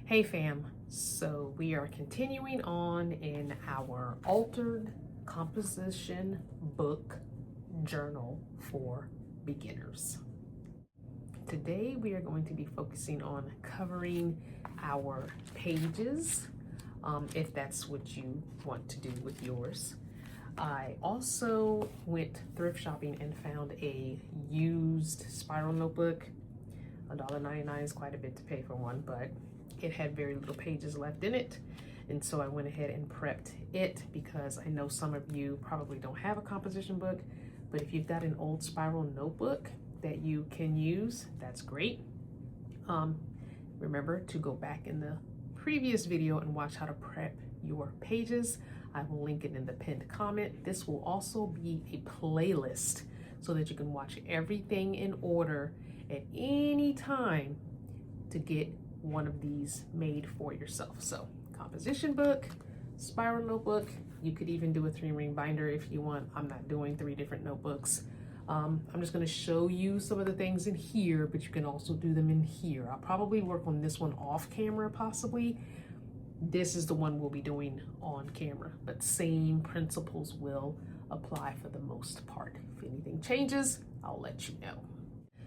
Hey fam, so we are continuing on in our altered composition book journal for beginners. Today we are going to be focusing on covering our pages, if that's what you want to do with yours. I also went thrift shopping and found a used spiral notebook. $1.99 is quite a bit to pay for one, but it had very little pages left in it, and so I went ahead and prepped it because I know some of you probably don't have a composition book, but if you've got an old spiral notebook that you can use, that's great. Remember to go back in the previous video and watch how to prep your pages. I will link it in the pinned comment. This will also be a playlist so that you can watch everything in order at any time to get one of these made for yourself. So composition book, spiral notebook, you could even do a 3-ring binder if you want. I'm not doing 3 different notebooks. I'm just going to show you some of the things in here, but you can also do them in here. I'll probably work on this one off camera possibly. This is the one we'll be doing on camera, but same principles will apply for the most part. If anything changes, I'll let you know.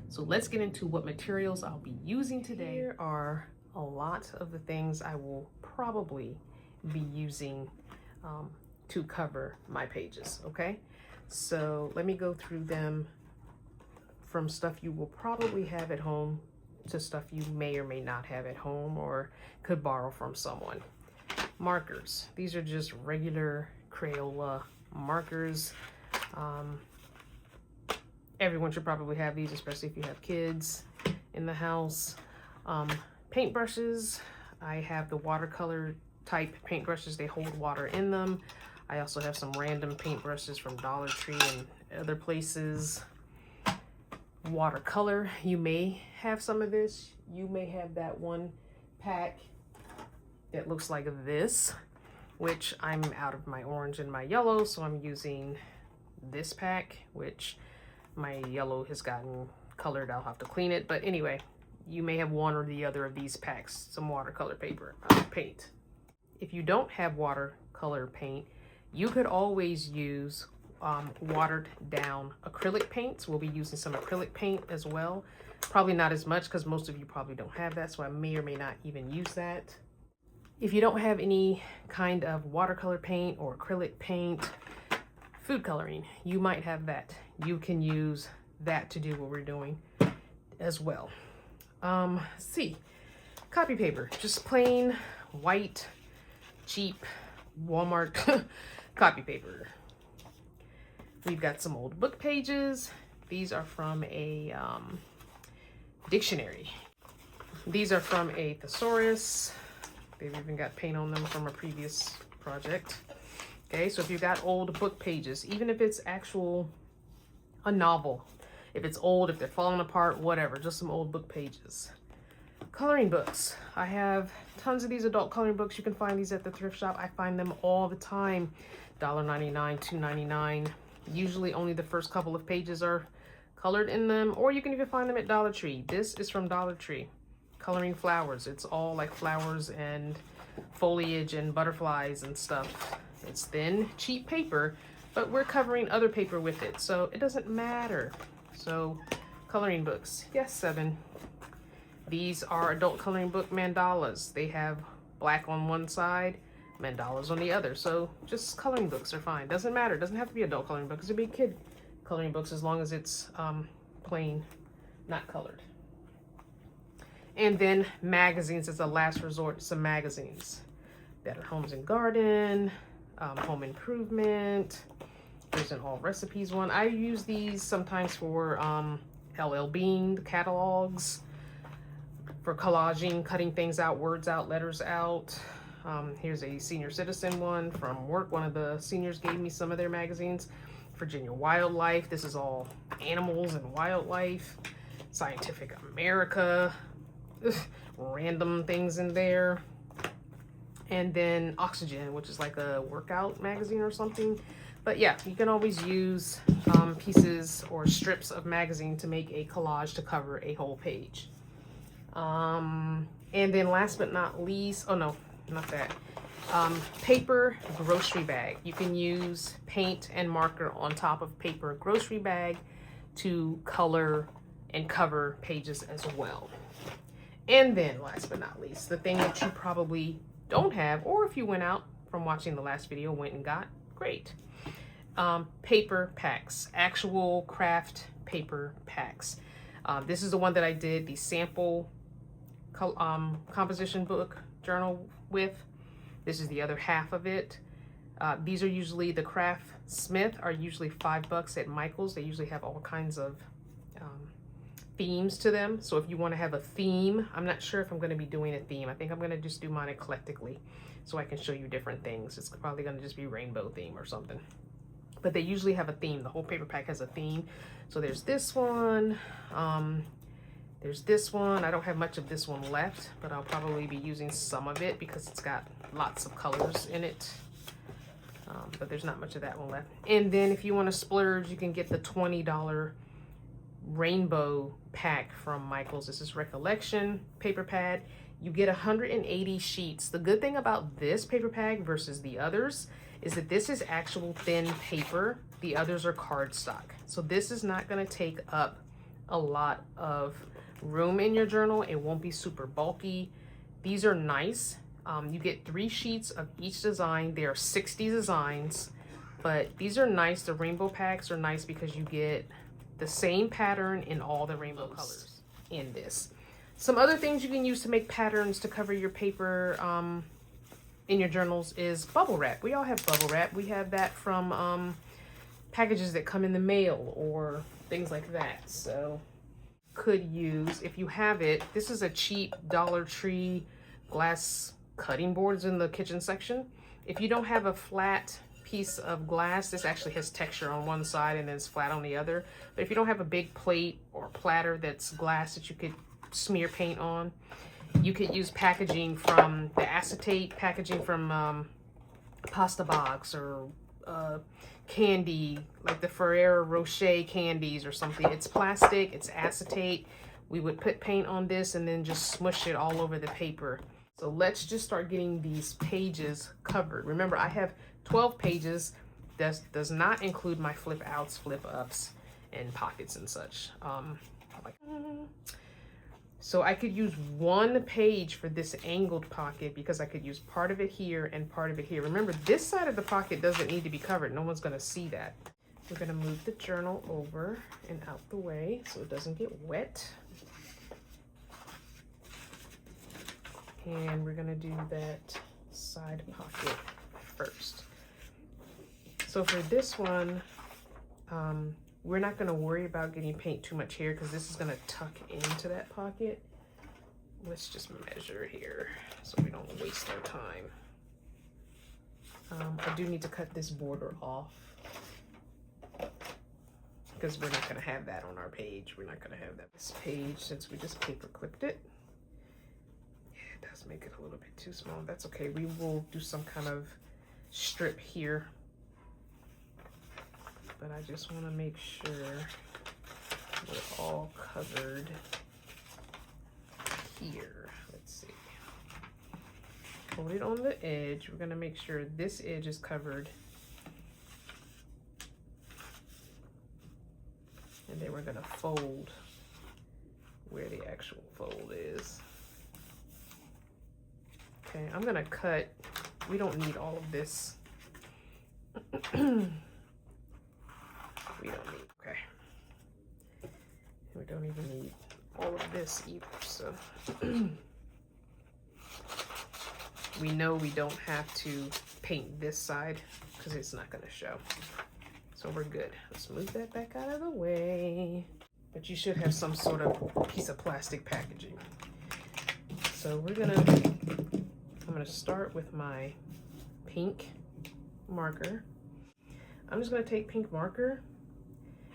So let's get into what materials I'll be using today. Here are a lot of the things I will probably be using to cover my pages, okay? So let me go through them from stuff you will probably have at home to stuff you may or may not have at home or could borrow from someone. Markers. These are just regular Crayola markers. Everyone should probably have these, especially if you have kids in the house. Paintbrushes. I have the watercolor type paintbrushes. They hold water in them. I also have some random paintbrushes from Dollar Tree and other places. Watercolor. You may have some of this. You may have that one pack that looks like this, which I'm out of my orange and my yellow, so I'm using this pack, which my yellow has gotten colored. I'll have to clean it, but anyway, you may have one or the other of these packs, some watercolor paper, paint. If you don't have watercolor paint, you could always use watered down acrylic paints. We'll be using some acrylic paint as well. Probably not as much because most of you probably don't have that, so I may or may not even use that. If you don't have any kind of watercolor paint or acrylic paint, food coloring, you might have that. You can use that to do what we're doing as well. Let's see, copy paper, just plain white, cheap Walmart copy paper. We've got some old book pages. These are from a dictionary. These are from a thesaurus. They've even got paint on them from a previous project. Okay, so if you've got old book pages, even if it's a novel, if it's old, if they're falling apart, whatever, just some old book pages. Coloring books. I have tons of these adult coloring books. You can find these at the thrift shop. I find them all the time. $1.99, $2.99. Usually only the first couple of pages are colored in them, or you can even find them at Dollar Tree. This is from Dollar Tree. Coloring flowers. It's all like flowers and foliage and butterflies and stuff. It's thin, cheap paper, but we're covering other paper with it, so it doesn't matter. So, coloring books. Yes, 7. These are adult coloring book mandalas. They have black on one side, mandalas on the other. So, just coloring books are fine. Doesn't matter. Doesn't have to be adult coloring books. It could be kid coloring books as long as it's plain, not colored. And then magazines as a last resort. Some magazines. Better Homes and Garden, Home Improvement. There's an All Recipes one. I use these sometimes for LL Bean, the catalogs, for collaging, cutting things out, words out, letters out. Here's a senior citizen one from work. One of the seniors gave me some of their magazines. Virginia Wildlife. This is all animals and wildlife. Scientific America. Random things in there. And then Oxygen, which is like a workout magazine or something. But yeah, you can always use pieces or strips of magazine to make a collage to cover a whole page. And then last but not least, oh no, not that. Paper grocery bag. You can use paint and marker on top of paper grocery bag to color and cover pages as well. And then last but not least, the thing that you probably don't have, or if you went out from watching the last video, went and got, great. Paper packs, actual craft paper packs. This is the one that I did the sample composition book journal with. This is the other half of it. These are usually, the Craft Smith are usually $5 at Michael's. They usually have all kinds of themes to them. So if you want to have a theme, I'm not sure if I'm going to be doing a theme. I think I'm going to just do mine eclectically so I can show you different things. It's probably going to just be rainbow theme or something. But they usually have a theme. The whole paper pack has a theme. So there's this one. There's this one. I don't have much of this one left, but I'll probably be using some of it because it's got lots of colors in it. But there's not much of that one left. And then if you want to splurge, you can get the $20 rainbow pack from Michael's. This is Recollection paper pad. You get 180 sheets. The good thing about this paper pad versus the others is that this is actual thin paper. The others are cardstock. So this is not going to take up a lot of room in your journal. It won't be super bulky. These are nice. You get 3 sheets of each design. There are 60 designs, but these are nice. The rainbow packs are nice because you get the same pattern in all the rainbow colors in this. Some other things you can use to make patterns to cover your paper in your journals is bubble wrap. We all have bubble wrap. We have that from packages that come in the mail or things like that. So could use, if you have it, this is a cheap Dollar Tree glass cutting boards in the kitchen section. If you don't have a flat piece of glass, this actually has texture on one side and then it's flat on the other. But if you don't have a big plate or platter that's glass that you could smear paint on, you could use packaging from the acetate packaging from Pasta Box or candy, like the Ferrero Rocher candies or something. It's plastic, it's acetate. We would put paint on this and then just smush it all over the paper. So let's just start getting these pages covered. Remember, I have 12 pages. That does not include my flip outs, flip ups, and pockets and such. So I could use one page for this angled pocket because I could use part of it here and part of it here. Remember, this side of the pocket doesn't need to be covered. No one's going to see that. We're going to move the journal over and out the way so it doesn't get wet. And we're going to do that side pocket first. So for this one, we're not going to worry about getting paint too much here because this is going to tuck into that pocket. Let's just measure here so we don't waste our time. I do need to cut this border off because we're not going to have that on our page. We're not going to have that this page since we just paper clipped it. Yeah, it does make it a little bit too small. That's okay. We will do some kind of strip here. But I just want to make sure we're all covered here. Let's see. Hold it on the edge. We're going to make sure this edge is covered. And then we're going to fold where the actual fold is. Okay, I'm going to cut. We don't need all of this. We don't need, okay. We don't even need all of this either, so. We know we don't have to paint this side because it's not gonna show. So we're good. Let's move that back out of the way. But you should have some sort of piece of plastic packaging. So I'm gonna start with my pink marker. I'm just gonna take pink marker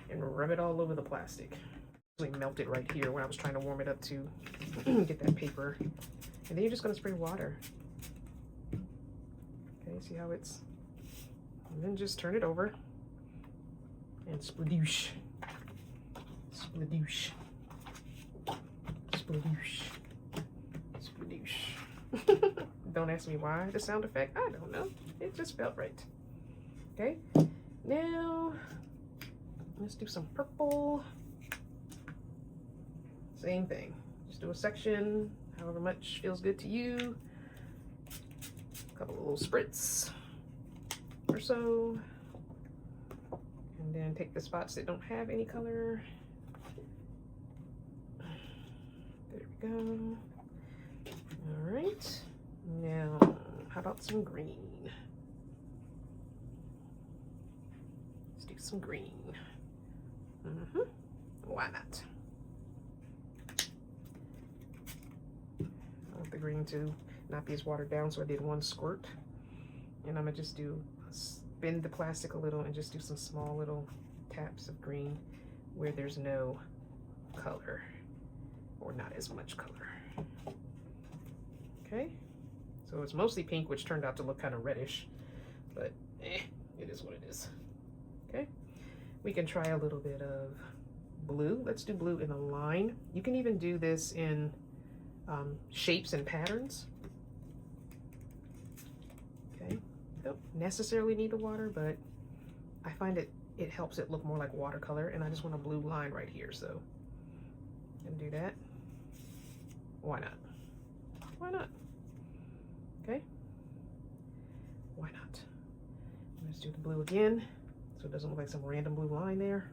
and rub it all over the plastic. Really melt it right here when I was trying to warm it up to get that paper. And then you're just gonna spray water. Okay, see how it's, and then just turn it over and sploosh, sploosh, sploosh, sploosh. Don't ask me why the sound effect. I don't know. It just felt right. Okay. Now, let's do some purple. Same thing. Just do a section, however much feels good to you. A couple of little spritz or so. And then take the spots that don't have any color. There we go. All right. Now, how about some green? Let's do some green. Why not? I want the green to not be as watered down, so I did one squirt. And I'm gonna just bend the plastic a little and just do some small little taps of green where there's no color or not as much color. Okay, so it's mostly pink, which turned out to look kind of reddish, but it is what it is. Okay, we can try a little bit of blue. Let's do blue in a line. You can even do this in shapes and patterns. Okay, don't necessarily need the water, but I find it helps it look more like watercolor, and I just want a blue line right here, so I'm gonna do that. Why not? Why not? Okay, why not? Let's do the blue again, so it doesn't look like some random blue line there.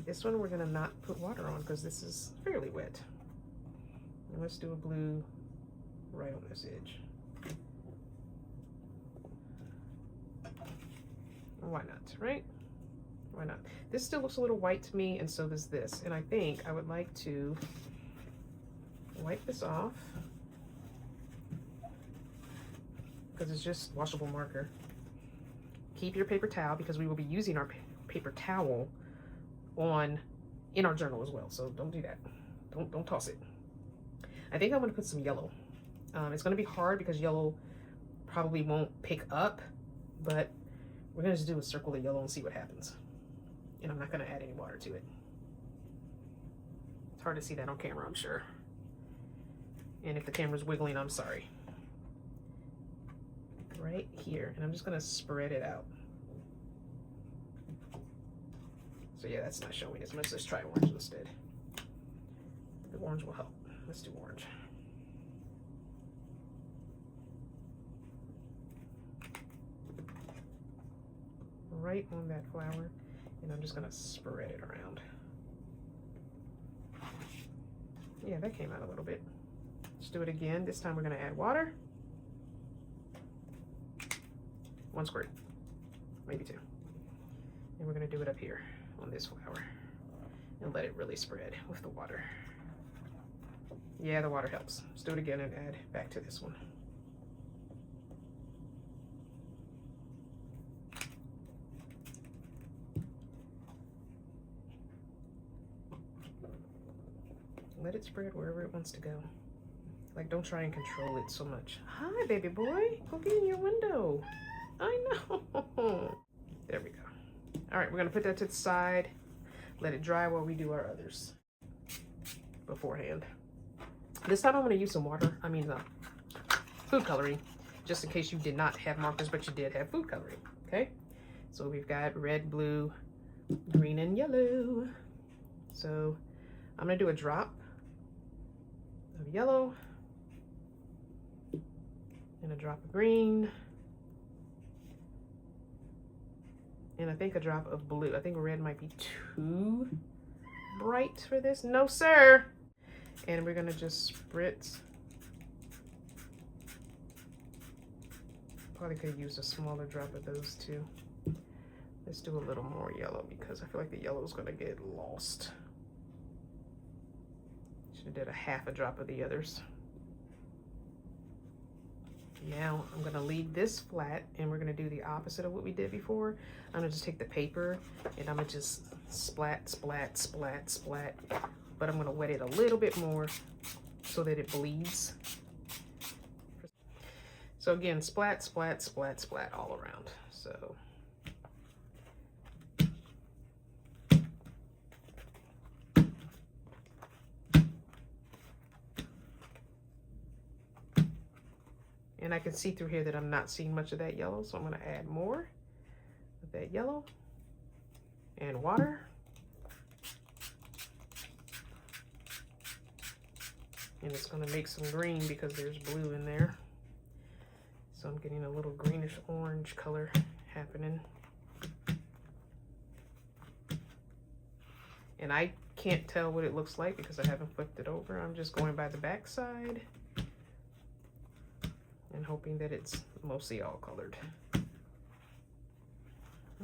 This one we're gonna not put water on because this is fairly wet. And let's do a blue right on this edge. Why not, right? Why not? This still looks a little white to me, and so does this. And I think I would like to wipe this off because it's just washable marker. Keep your paper towel because we will be using our paper towel in our journal as well, so don't do that. Don't toss it. I think I'm going to put some yellow. It's going to be hard because yellow probably won't pick up, but we're going to just do a circle of yellow and see what happens. And I'm not going to add any water to it. It's hard to see that on camera, I'm sure. And if the camera's wiggling, I'm sorry. Right here, and I'm just going to spread it out. So yeah, that's not showing as much. Let's try orange instead. The orange will help. Let's do orange. Right on that flower, and I'm just gonna spread it around. Yeah, that came out a little bit. Let's do it again. This time we're gonna add water. 1 squirt, maybe 2. And we're gonna do it up here on this flower and let it really spread with the water. Yeah, the water helps. Let's do it again and add back to this one. Let it spread wherever it wants to go. Like, don't try and control it so much. Hi, baby boy. Go get in your window. I know. There we go. All right, we're gonna put that to the side. Let it dry while we do our others beforehand. This time I'm gonna use some water. Food coloring, just in case you did not have markers, but you did have food coloring, okay? So we've got red, blue, green, and yellow. So I'm gonna do a drop of yellow and a drop of green. And I think a drop of blue. I think red might be too bright for this. No, sir. And we're gonna just spritz. Probably could have used a smaller drop of those two. Let's do a little more yellow because I feel like the yellow is gonna get lost. Should have did a half a drop of the others. Now I'm gonna leave this flat and we're gonna do the opposite of what we did before. I'm gonna just take the paper and I'm gonna just splat, splat, splat, splat. But I'm gonna wet it a little bit more so that it bleeds. So again, splat, splat, splat, splat all around. So. And I can see through here that I'm not seeing much of that yellow, so I'm gonna add more of that yellow and water. And it's gonna make some green because there's blue in there. So I'm getting a little greenish orange color happening. And I can't tell what it looks like because I haven't flipped it over. I'm just going by the back side and hoping that it's mostly all colored.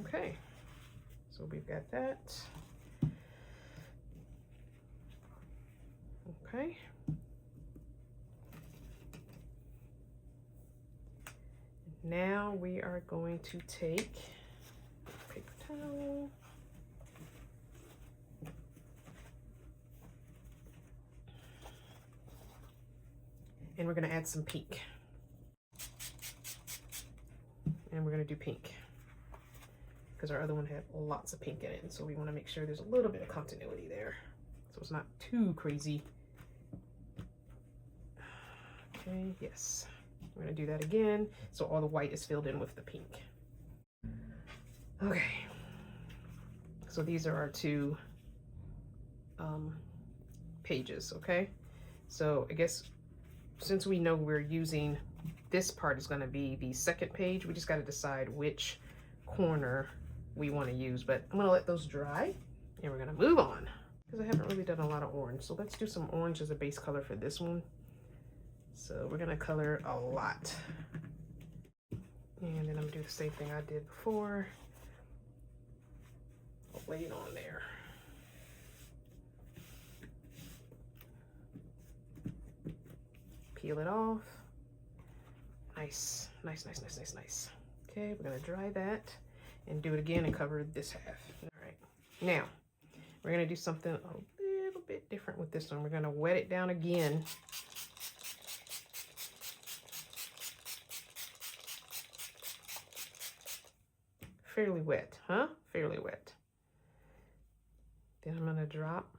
Okay, so we've got that. Okay. Now we are going to take a paper towel. And we're gonna add some pink. And we're gonna do pink because our other one had lots of pink in it. And so we wanna make sure there's a little bit of continuity there. So it's not too crazy. Okay, yes. We're gonna do that again. So all the white is filled in with the pink. Okay. So these are our two pages, okay? So I guess since we know we're using, this part is gonna be the second page, we just gotta decide which corner we wanna use, but I'm gonna let those dry and we're gonna move on because I haven't really done a lot of orange. So let's do some orange as a base color for this one. So we're gonna color a lot. And then I'm gonna do the same thing I did before. I'll lay it on there. Peel it off. Nice, nice, nice, nice, nice, nice. Okay, we're gonna dry that and do it again and cover this half. All right, now we're gonna do something a little bit different with this one. We're gonna wet it down again. Fairly wet, huh? Fairly wet. Then I'm gonna drop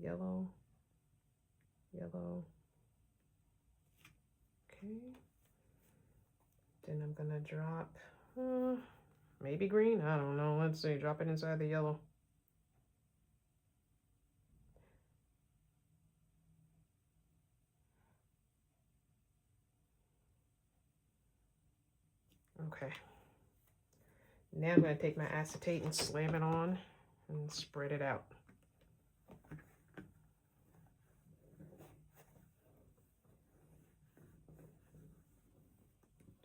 yellow, yellow. Okay. Then I'm gonna drop maybe green. I don't know. Let's see. Drop it inside the yellow. Okay. Now I'm going to take my acetate and slam it on and spread it out.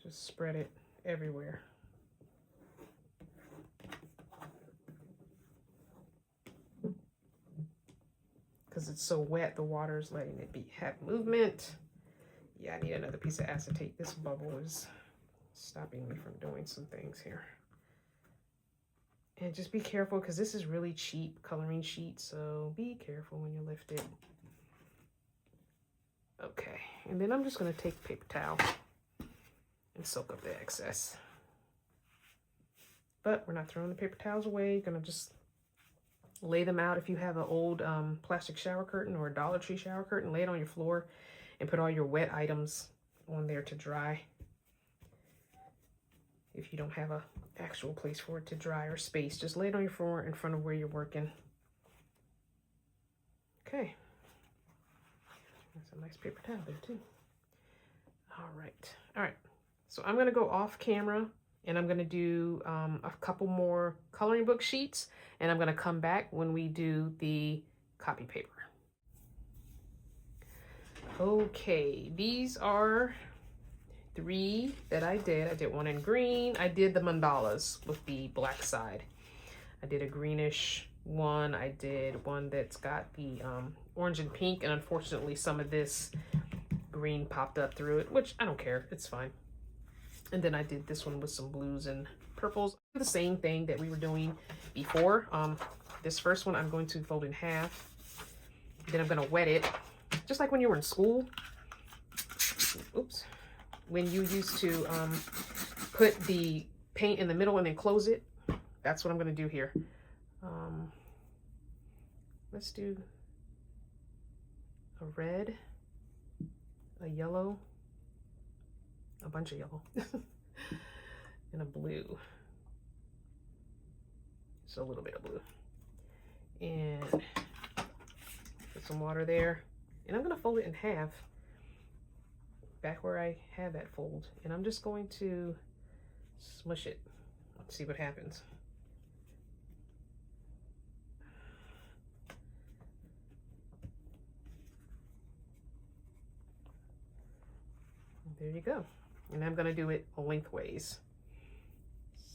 Just spread it everywhere. Because it's so wet, the water is letting it have movement. Yeah, I need another piece of acetate. This bubble is stopping me from doing some things here. And just be careful because this is really cheap coloring sheet, so be careful when you lift it. Okay, and then I'm just going to take a paper towel and soak up the excess. But we're not throwing the paper towels away. You're going to just lay them out. If you have an old plastic shower curtain or a Dollar Tree shower curtain, lay it on your floor and put all your wet items on there to dry. If you don't have an actual place for it to dry or space, just lay it on your floor in front of where you're working. Okay. That's a nice paper towel there too. All right. All right. So I'm going to go off camera and I'm going to do a couple more coloring book sheets, and I'm going to come back when we do the copy paper. Okay, these are 3 that I did. I did one in green. I did the mandalas with the black side. I did a greenish one. I did one that's got the orange and pink, and unfortunately some of this green popped up through it, which I don't care. It's fine. And then I did this one with some blues and purples. The same thing that we were doing before. This first one I'm going to fold in half. Then I'm going to wet it, just like when you were in school. Oops. When you used to put the paint in the middle and then close it. That's what I'm going to do here. Let's do a red a yellow, a bunch of yellow, and a blue. Just a little bit of blue. And put some water there. And I'm gonna fold it in half, back where I had that fold. And I'm just going to smush it. Let's see what happens. There you go. And I'm gonna do it lengthways.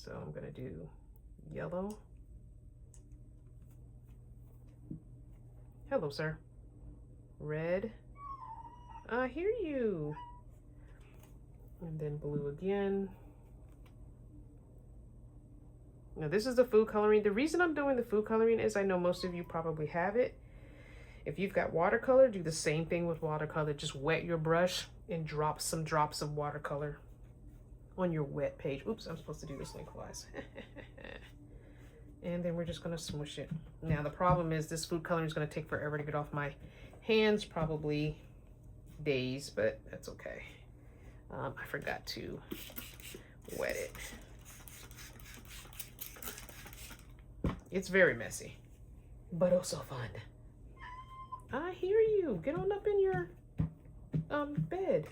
So I'm gonna do yellow. Hello, sir. Red. I hear you. And then blue again. Now this is the food coloring. The reason I'm doing the food coloring is I know most of you probably have it. If you've got watercolor, do the same thing with watercolor. Just wet your brush and drop some drops of watercolor on your wet page. Oops, I'm supposed to do this lengthwise. And then we're just gonna smush it. Now the problem is this food coloring is gonna take forever to get off my hands, probably days, but that's okay. I forgot to wet it. It's very messy, but oh so fun. I hear you. Get on up in your bed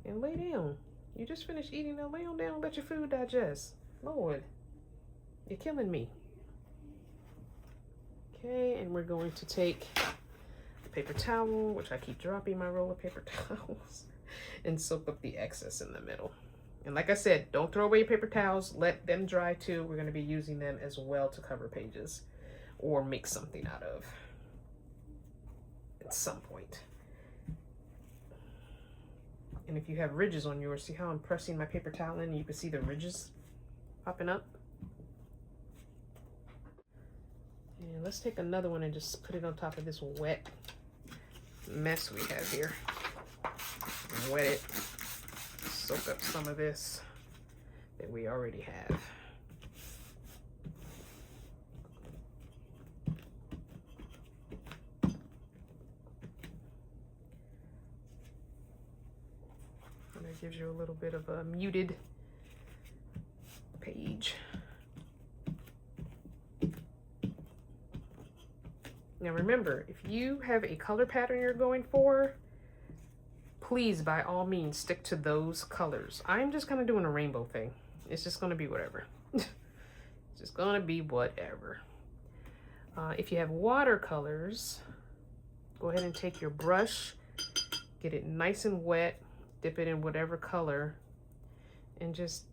and lay down. You just finished eating, now lay on down and let your food digest. Lord, you're killing me. Okay, and we're going to take a paper towel, which I keep dropping my roll of paper towels, and soak up the excess in the middle. And like I said, don't throw away your paper towels. Let them dry too. We're going to be using them as well to cover pages or make something out of at some point. And if you have ridges on yours, see how I'm pressing my paper towel in and you can see the ridges popping up? And let's take another one and just put it on top of this wet mess we have here. Wet it. Soak up some of this that we already have. And that gives you a little bit of a muted page. Now remember, if you have a color pattern you're going for, please, by all means, stick to those colors. I'm just kind of doing a rainbow thing. It's just going to be whatever. It's just going to be whatever. If you have watercolors, go ahead and take your brush, get it nice and wet, dip it in whatever color, and just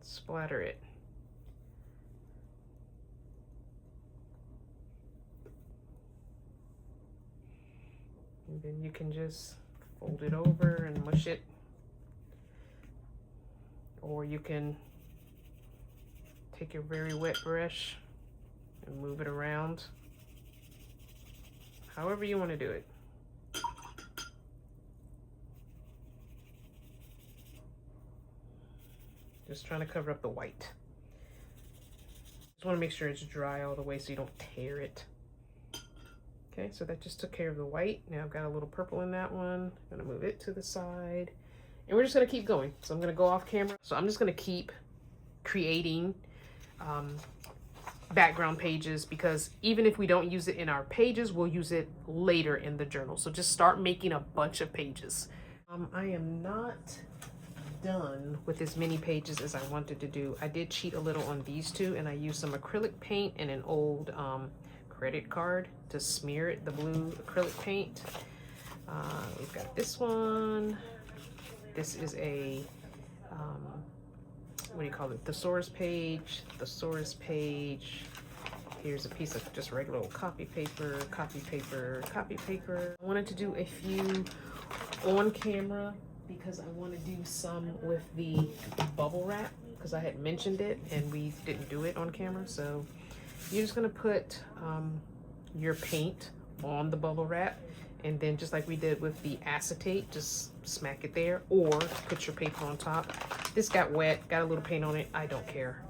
splatter it. And then you can just fold it over and mush it, or you can take your very wet brush and move it around, however you want to do it. Just trying to cover up the white. Just want to make sure it's dry all the way so you don't tear it. Okay, so that just took care of the white. Now I've got a little purple in that one. I'm gonna move it to the side. And we're just gonna keep going. So I'm gonna go off camera. So I'm just gonna keep creating background pages, because even if we don't use it in our pages, we'll use it later in the journal. So just start making a bunch of pages. I am not done with as many pages as I wanted to do. I did cheat a little on these two, and I used some acrylic paint and an old credit card to smear it, the blue acrylic paint. We've got this one. This is a what do you call it, thesaurus page. Thesaurus page. Here's a piece of just regular old copy paper, copy paper, copy paper. I wanted to do a few on camera because I want to do some with the bubble wrap, because I had mentioned it and we didn't do it on camera. So you're just gonna put your paint on the bubble wrap, and then just like we did with the acetate, just smack it there, or put your paper on top. This got wet, got a little paint on it, I don't care.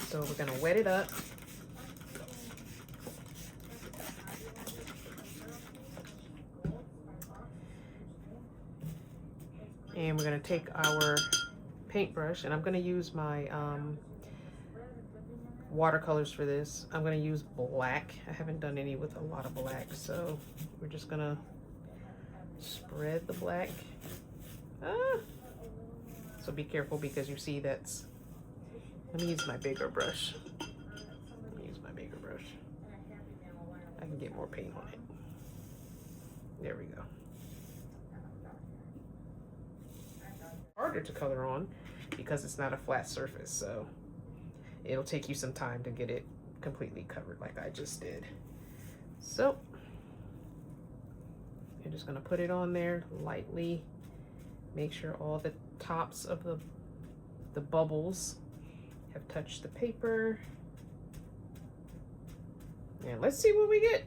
So we're gonna wet it up. And we're gonna take our paintbrush, and I'm gonna use my watercolors for this. I'm gonna use black. I haven't done any with a lot of black, so we're just gonna spread the black. So be careful, because you see that's, let me use my bigger brush. I can get more paint on it. There we go. Harder to color on because it's not a flat surface, so it'll take you some time to get it completely covered like I just did. So you're just gonna put it on there lightly. Make sure all the tops of the bubbles have touched the paper. And let's see what we get.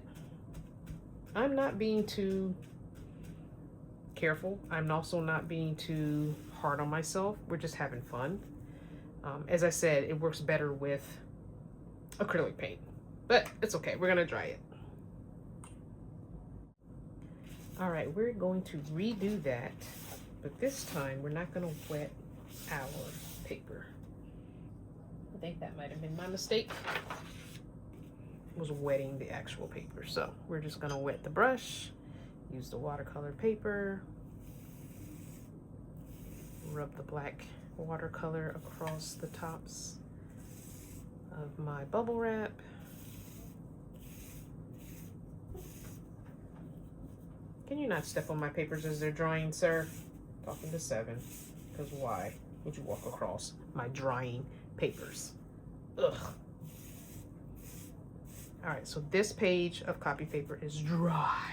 I'm not being too careful. I'm also not being too hard on myself. We're just having fun. As I said, it works better with acrylic paint, but it's okay. We're gonna dry it. All right, we're going to redo that, but this time we're not gonna wet our paper. I think that might have been my mistake. Was wetting the actual paper. So we're just gonna wet the brush, use the watercolor paper, rub the black watercolor across the tops of my bubble wrap. Can you not step on my papers as they're drying, sir? Talking to 7, because why would you walk across my drying papers? Ugh. All right, so this page of copy paper is dry.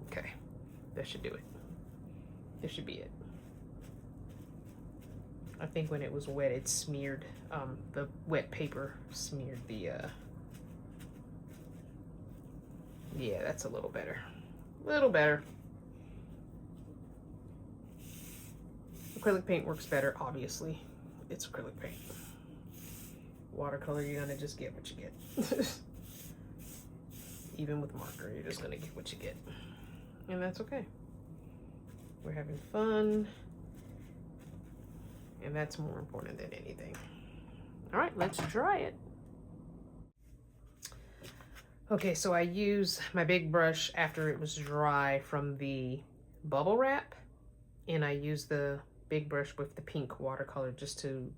Okay, that should do it. This should be it. I think when it was wet, it smeared, the wet paper smeared the, yeah, that's a little better. A little better. Acrylic paint works better, obviously. It's acrylic paint. Watercolor, you're gonna just get what you get. Even with marker, you're just gonna get what you get. And that's okay. We're having fun. And that's more important than anything. All right, let's dry it. Okay, so I use my big brush after it was dry from the bubble wrap. And I use the big brush with the pink watercolor just to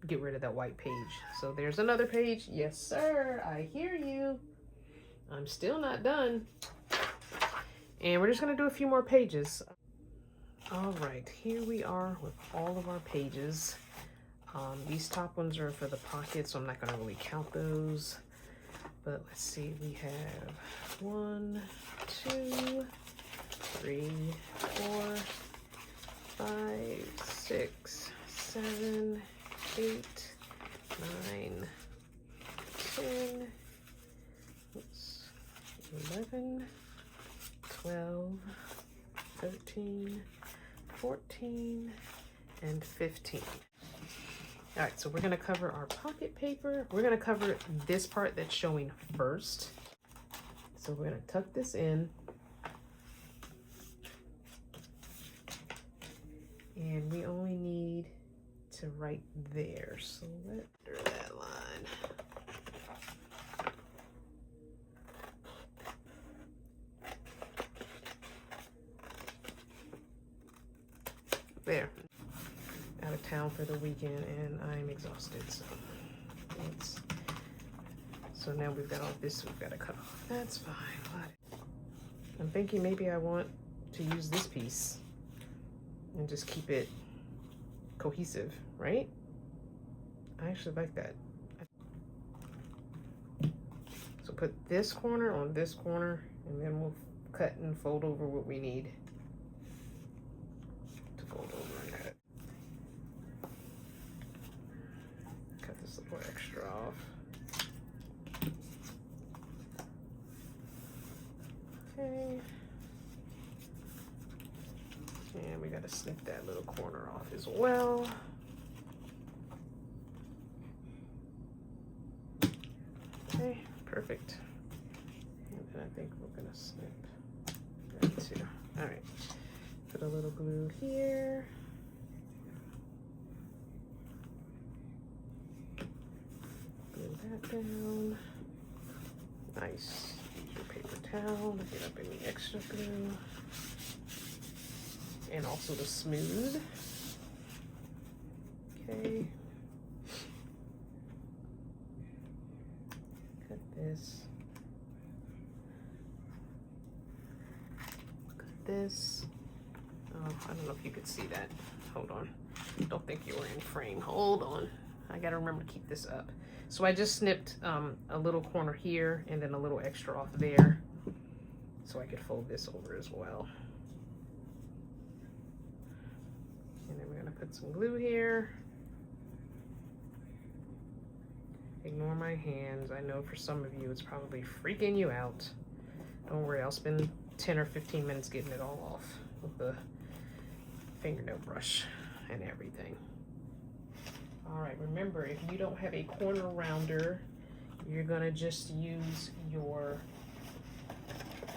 get rid of that white page. So there's another page. Yes, sir, I hear you. I'm still not done. And we're just gonna do a few more pages. All right, here we are with all of our pages. These top ones are for the pocket, so I'm not gonna really count those. But let's see, we have 1, 2, 3, 4, 5, 6, 7, 8, 9, 10, 11, 12, 13, 14, and 15. All right, so we're gonna cover our pocket paper. We're gonna cover this part that's showing first. So we're gonna tuck this in. And we only need to right there. So let's draw that line. There. Out of town for the weekend and I'm exhausted, so now we've got all this we've got to cut off. That's fine. I'm thinking maybe I want to use this piece and just keep it cohesive, right? I actually like that. So put this corner on this corner and then we'll cut and fold over what we need to fold over and cut. Cut this little extra off. Okay. And we gotta snip that little corner off as well. Okay, perfect. And then I think we're gonna snip That too. All right. Put a little glue here. Glue that down. Nice. Use your paper towel to get up any extra glue. And also to smooth. Okay. Cut this. Cut this. Oh, I don't know if you could see that. Hold on. Don't think you were in frame. Hold on. I gotta remember to keep this up. So I just snipped a little corner here and then a little extra off there so I could fold this over as well. And then we're gonna put some glue here. Ignore my hands. I know for some of you it's probably freaking you out. Don't worry, I'll spend 10 or 15 minutes getting it all off with the fingernail brush and everything. All right, remember, if you don't have a corner rounder, you're gonna just use your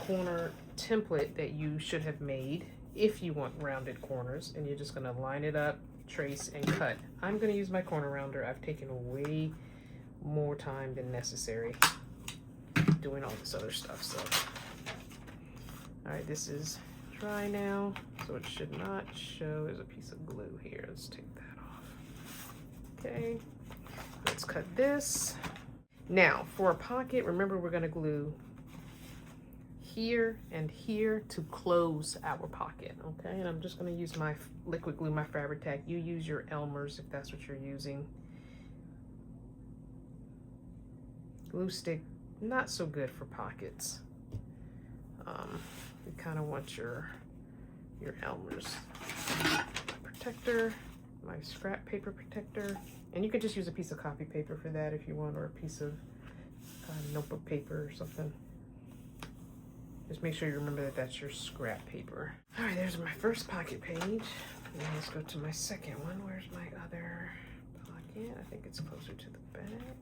corner template that you should have made if you want rounded corners, and you're just gonna line it up, trace, and cut. I'm gonna use my corner rounder. I've taken way more time than necessary doing all this other stuff, so. All right, this is dry now, so it should not show. There's a piece of glue here. Let's take that off. Okay, let's cut this. Now, for a pocket, remember we're gonna glue here and here to close our pocket, okay? And I'm just gonna use my liquid glue, my fabric tack. You use your Elmer's if that's what you're using. Glue stick, not so good for pockets. You kind of want your Elmer's protector, my scrap paper protector, and you could just use a piece of copy paper for that if you want, or a piece of notebook paper or something. Just make sure you remember that that's your scrap paper. All right, there's my first pocket page. Now let's go to my second one. Where's my other pocket? I think it's closer to the back.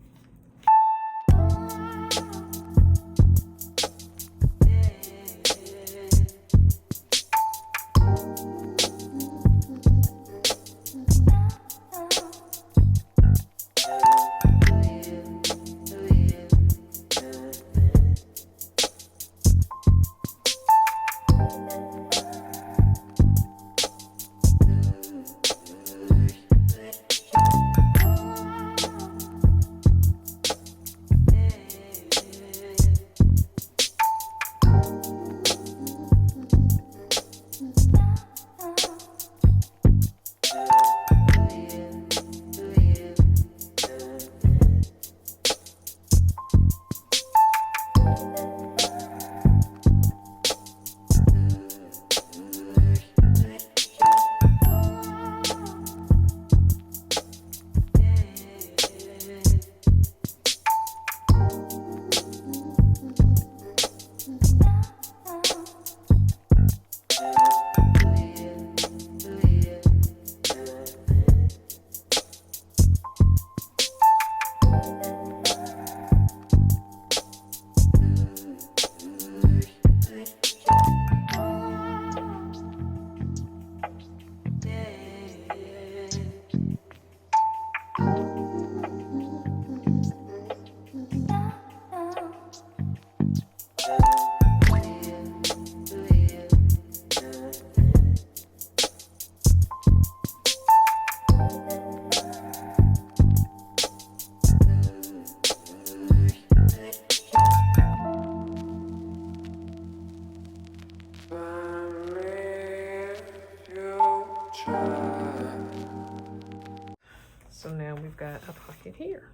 So now we've got a pocket here.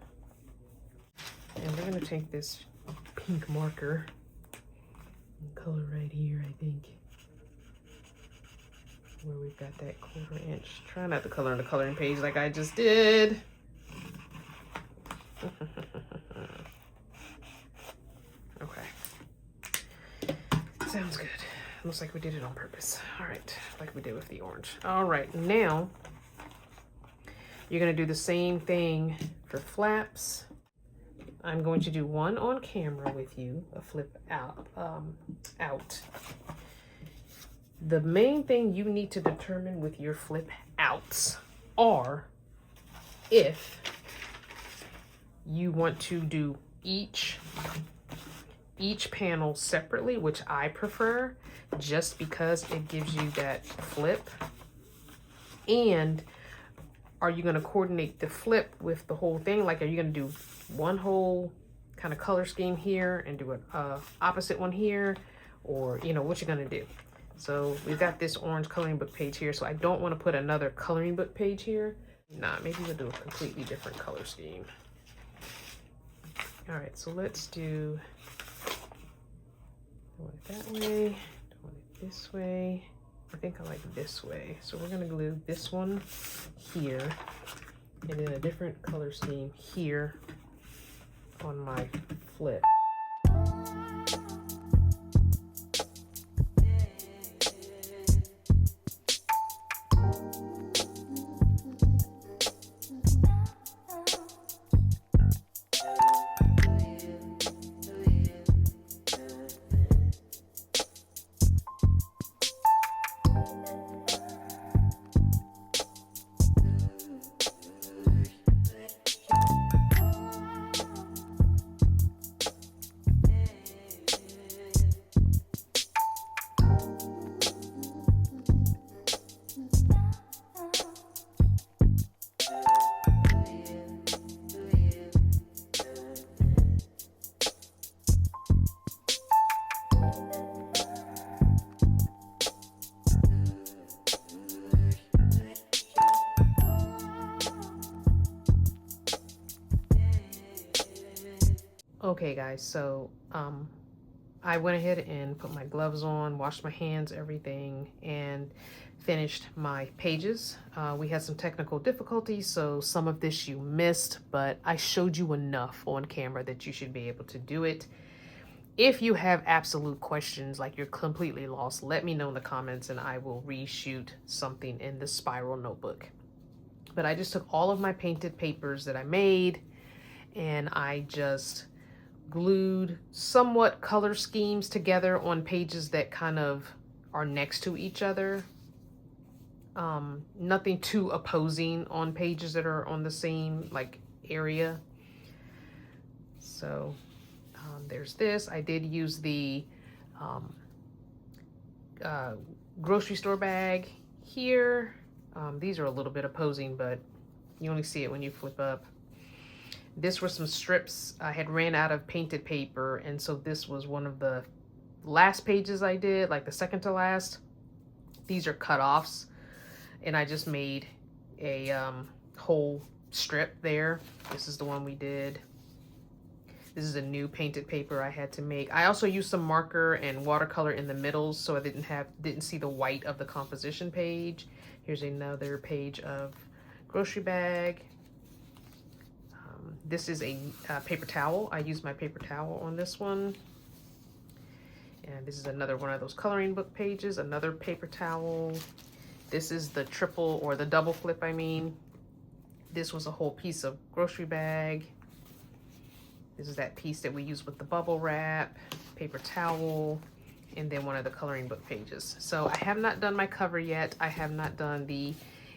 And we're gonna take this pink marker and color right here, I think, where we've got that 1/4 inch. Try not to color on the coloring page like I just did. Okay. Sounds good. Looks like we did it on purpose. All right, like we did with the orange. All right, now you're gonna do the same thing for flaps. I'm going to do one on camera with you, a flip out, The main thing you need to determine with your flip outs are if you want to do each panel separately, which I prefer just because it gives you that flip. And are you going to coordinate the flip with the whole thing? Like, are you going to do one whole kind of color scheme here and do an opposite one here? Or, you know, what you're going to do. So we've got this orange coloring book page here. So I don't want to put another coloring book page here. Nah, maybe we'll do a completely different color scheme. All right, so let's do it that way, it this way. I think I like this way. So we're gonna glue this one here and then a different color scheme here on my flip. Okay guys, so I went ahead and put my gloves on, washed my hands, everything, and finished my pages. We had some technical difficulties, so some of this you missed, but I showed you enough on camera that you should be able to do it. If you have absolute questions, like you're completely lost, let me know in the comments and I will reshoot something in the spiral notebook. But I just took all of my painted papers that I made and I just glued somewhat color schemes together on pages that kind of are next to each other. Nothing too opposing on pages that are on the same like area. So there's this. I did use the grocery store bag here. These are a little bit opposing, but you only see it when you flip up. This were some strips. I had ran out of painted paper, and so this was one of the last pages I did, like the second to last. These are cut-offs, and I just made a whole strip there. This is the one we did. This is a new painted paper I had to make. I also used some marker and watercolor in the middle so I didn't see the white of the composition page. Here's another page of grocery bag. This is a paper towel. I used my paper towel on this one. And this is another one of those coloring book pages, another paper towel. This is the triple or the double flip, I mean. This was a whole piece of grocery bag. This is that piece that we use with the bubble wrap, paper towel, and then one of the coloring book pages. So I have not done my cover yet. I have not done the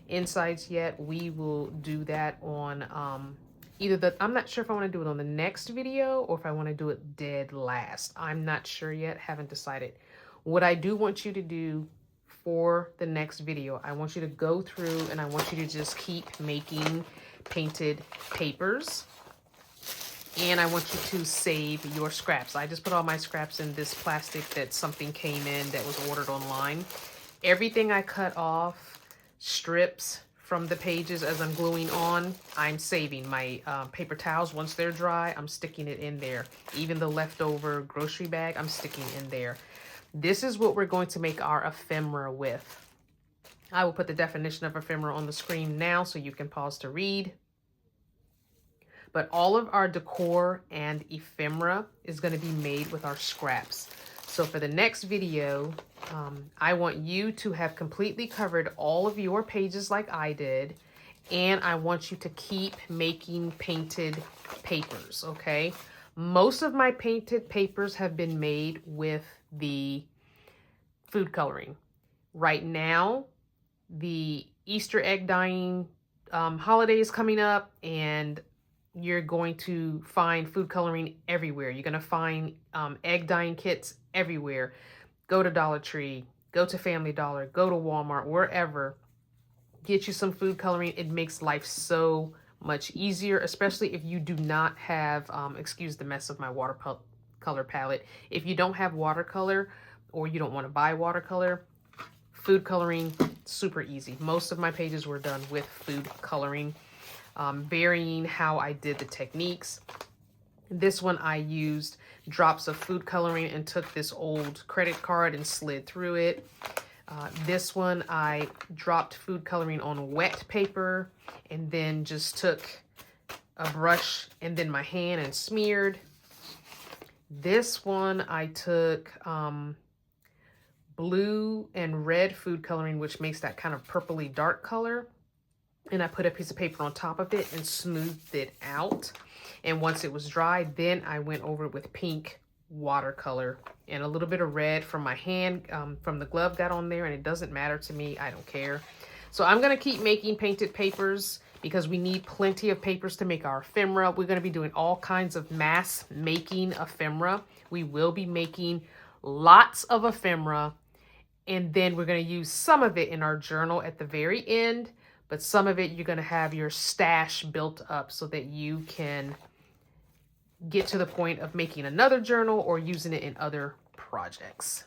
insides yet. We will do that on I'm not sure if I want to do it on the next video or if I want to do it dead last. I'm not sure yet, haven't decided. What I do want you to do for the next video, I want you to go through and I want you to just keep making painted papers. And I want you to save your scraps. I just put all my scraps in this plastic that something came in that was ordered online. Everything I cut off, strips from the pages as I'm gluing on, I'm saving. My paper towels, once they're dry, I'm sticking it in there. Even the leftover grocery bag, I'm sticking in there. This is what we're going to make our ephemera with. I will put the definition of ephemera on the screen now so you can pause to read. But all of our decor and ephemera is going to be made with our scraps. So for the next video, I want you to have completely covered all of your pages like I did. And I want you to keep making painted papers, okay? Most of my painted papers have been made with the food coloring. Right now, the Easter egg dyeing holiday is coming up, and you're going to find food coloring everywhere. You're going to find egg dyeing kits everywhere. Go to Dollar Tree, go to Family Dollar, go to Walmart, wherever. Get you some food coloring. It makes life so much easier, especially if you do not have, excuse the mess of my watercolor palette. If you don't have watercolor or you don't want to buy watercolor, food coloring, super easy. Most of my pages were done with food coloring, varying how I did the techniques. This one I used drops of food coloring and took this old credit card and slid through it. This one I dropped food coloring on wet paper and then just took a brush and then my hand and smeared. This one I took blue and red food coloring, which makes that kind of purpley dark color. And I put a piece of paper on top of it and smoothed it out. And once it was dry, then I went over it with pink watercolor, and a little bit of red from my hand, from the glove got on there, and it doesn't matter to me. I don't care. So I'm going to keep making painted papers because we need plenty of papers to make our ephemera. We're going to be doing all kinds of mass making ephemera. We will be making lots of ephemera, and then we're going to use some of it in our journal at the very end, but some of it you're going to have your stash built up so that you can get to the point of making another journal or using it in other projects.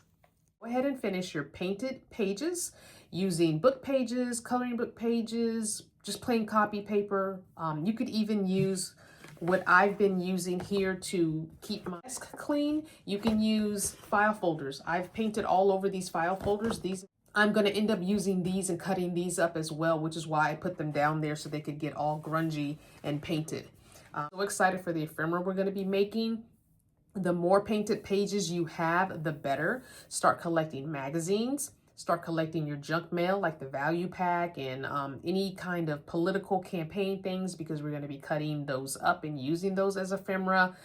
Go ahead and finish your painted pages using book pages, coloring book pages, just plain copy paper. You could even use what I've been using here to keep my desk clean. You can use file folders. I've painted all over these file folders. I'm going to end up using these and cutting these up as well, which is why I put them down there so they could get all grungy and painted. I'm so excited for the ephemera we're going to be making. The more painted pages you have, the better. Start collecting magazines. Start collecting your junk mail like the value pack and any kind of political campaign things, because we're going to be cutting those up and using those as ephemera.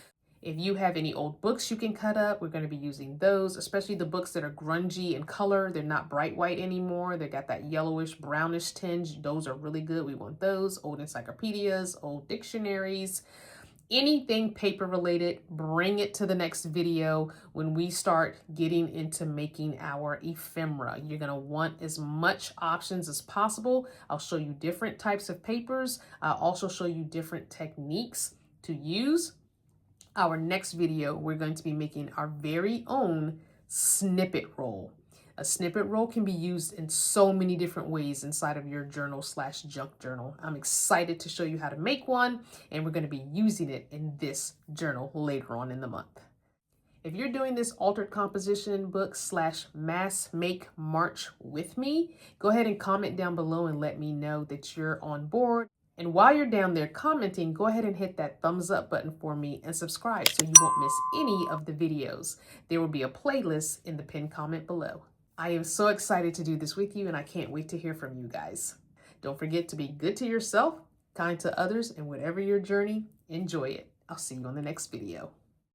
If you have any old books you can cut up, we're going to be using those, especially the books that are grungy in color. They're not bright white anymore. They got that yellowish, brownish tinge. Those are really good. We want those. Old encyclopedias, old dictionaries, anything paper related. Bring it to the next video when we start getting into making our ephemera. You're going to want as much options as possible. I'll show you different types of papers. I'll also show you different techniques to use. Our next video, we're going to be making our very own snippet roll. A snippet roll can be used in so many different ways inside of your journal/junk journal. I'm excited to show you how to make one, and we're going to be using it in this journal later on in the month. If you're doing this altered composition book / mass make March with me, go ahead and comment down below and let me know that you're on board. And while you're down there commenting, go ahead and hit that thumbs up button for me and subscribe so you won't miss any of the videos. There will be a playlist in the pinned comment below. I am so excited to do this with you, and I can't wait to hear from you guys. Don't forget to be good to yourself, kind to others, and whatever your journey, enjoy it. I'll see you on the next video.